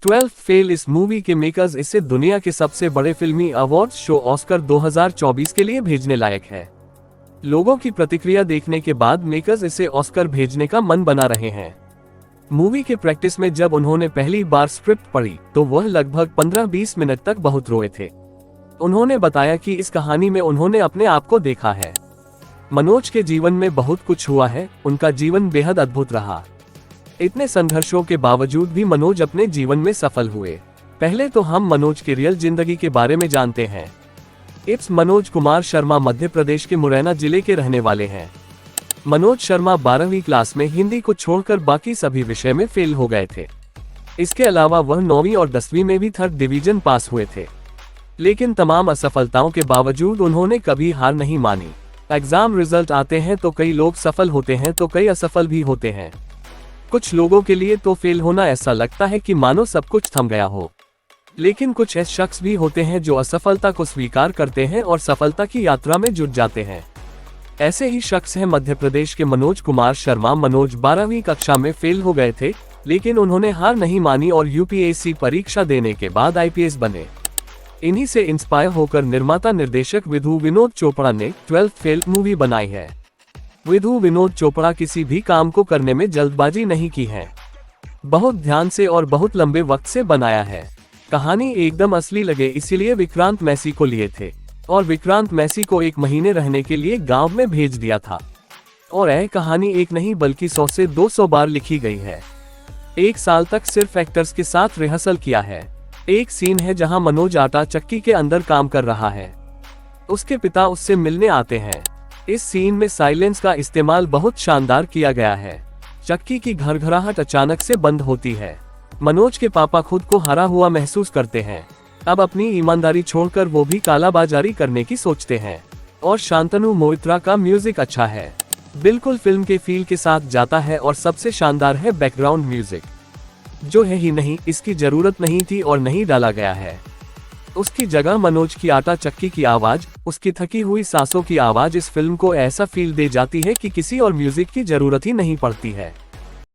12th fail इस movie के makers इसे दुनिया के सबसे बड़े फिल्मी अवार्ड्स शो ऑस्कर 2024 के लिए भेजने लायक है। लोगों की प्रतिक्रिया देखने के बाद मेकर्स इसे ऑस्कर भेजने का मन बना रहे हैं। मूवी के प्रैक्टिस में जब उन्होंने पहली बार स्क्रिप्ट पढ़ी तो वह लगभग 15-20 मिनट तक बहुत रोए थे। उन्होंने बताया कि इस कहानी में उन्होंने अपने आप को देखा है। मनोज के जीवन में बहुत कुछ हुआ है, उनका जीवन बेहद अद्भुत रहा। इतने संघर्षों के बावजूद भी मनोज अपने जीवन में सफल हुए। पहले तो हम मनोज की रियल जिंदगी के बारे में जानते हैं। इट्स मनोज कुमार शर्मा मध्य प्रदेश के मुरैना जिले के रहने वाले हैं। मनोज शर्मा 12वीं क्लास में हिंदी को छोड़कर बाकी सभी विषय में फेल हो गए थे। इसके अलावा वह 9वीं और 10वीं में भी 3rd डिवीजन पास हुए थे। लेकिन तमाम असफलताओं के बावजूद उन्होंने कभी हार नहीं मानी। एग्जाम रिजल्ट आते हैं तो कई लोग सफल होते हैं तो कई असफल भी होते हैं। कुछ लोगों के लिए तो फेल होना ऐसा लगता है कि मानो सब कुछ थम गया हो, लेकिन कुछ ऐसे शख्स भी होते हैं जो असफलता को स्वीकार करते हैं और सफलता की यात्रा में जुट जाते हैं। ऐसे ही शख्स हैं मध्य प्रदेश के मनोज कुमार शर्मा। मनोज 12वीं कक्षा में फेल हो गए थे, लेकिन उन्होंने हार नहीं मानी और यूपीएससी परीक्षा देने के बाद आईपीएस बने। इन्हीं से इंस्पायर होकर निर्माता निर्देशक विधु विनोद चोपड़ा ने 12th फेल मूवी बनाई है। विधु विनोद चोपड़ा किसी भी काम को करने में जल्दबाजी नहीं की है। बहुत ध्यान से और बहुत लंबे वक्त से बनाया है। कहानी एकदम असली लगे इसीलिए विक्रांत मैसी को लिए थे और विक्रांत मैसी को 1 महीने रहने के लिए गांव में भेज दिया था। और यह कहानी एक नहीं बल्कि 100 से 200 बार लिखी गई है। 1 साल तक सिर्फ एक्टर्स के साथ रिहर्सल किया है। एक सीन है जहां मनोज आटा चक्की के अंदर काम कर रहा है। उसके पिता उससे मिलने आते हैं। इस सीन में साइलेंस का इस्तेमाल बहुत शानदार किया गया है। चक्की की घरघराहट अचानक से बंद होती है। मनोज के पापा खुद को हारा हुआ महसूस करते हैं। अब अपनी ईमानदारी छोड़कर वो भी कालाबाजारी करने की सोचते हैं। और शांतनु मोइत्रा का म्यूजिक अच्छा है, बिल्कुल फिल्म के फील के साथ जाता है। और सबसे शानदार है बैकग्राउंड म्यूजिक, जो है ही नहीं, इसकी जरूरत नहीं थी और नहीं डाला गया है। उसकी जगह मनोज की आटा चक्की की आवाज, उसकी थकी हुई सांसों की आवाज इस फिल्म को ऐसा फील दे जाती है कि किसी और म्यूजिक की जरूरत ही नहीं पड़ती है।